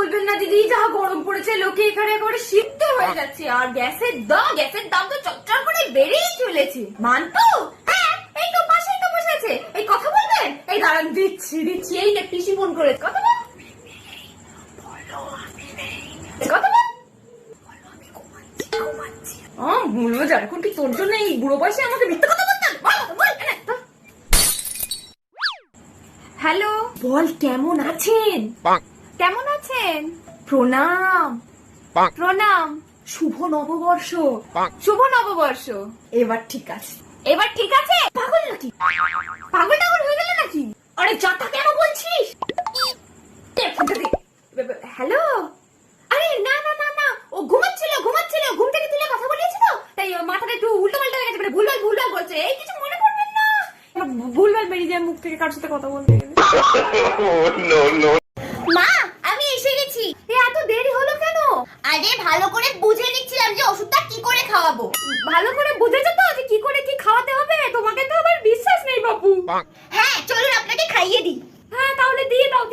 বলবেন না দিদি, যা গরম পড়েছে লোকে এখানে করে সিদ্ধ হয়ে যাচ্ছে। আর গ্যাসের দাম তো চটচট করে বেড়েই চলেছে। মানতো? হ্যাঁ, এই তো পাশেই তো বসে আছে। এই কথা বলবেন? এই দাঁড়ান, দিচ্ছি এই যে পিসি ফোন করে কথা বল। কথা বল। বলবো যা, এখন কি তোর জন্য এই বুড়ো বয়সে আমাকে মিথ্যে কথা বলতে হবে? হ্যালো, বল কেমন আছেন? কেমন আছেন? প্রণাম। প্রণাম। শুভ নববর্ষ। শুভ নববর্ষ। এবার ঠিক আছে, এবার ঠিক আছে। পাগল নাকি? পাগল টাগল হয়ে গেল নাকি? আরে যাতা কেন বলছিস? হ্যালো। আরে না না না না, ও ঘুমাচ্ছিল ঘুম থেকে তুলে কথা বলিয়েছি তো, তাই মাথাটা একটু উল্টো পাল্টা হয়ে গেছে, ভুলভাল বলছে। এই কিছু মনে করবেন না, ভুলভাল বেরিয়ে যায় মুখ থেকে কার সাথে কথা বলতে গেলে। মা, আমি এসে গেছি। এত দেরি হলো কেন? আরে ভালো করে বুঝে নিচ্ছিলাম যে ওষুধটা কি করে খাওয়াবো। ভালো করে বুঝেছো তো যে কি করে কি খাওয়াতে হবে? তোমাকে তো আবার বিশ্বাস নেই বাবু। হ্যাঁ চলুন আপনাকে খাইয়ে দিই। হ্যাঁ তাহলে দিয়ে দাও।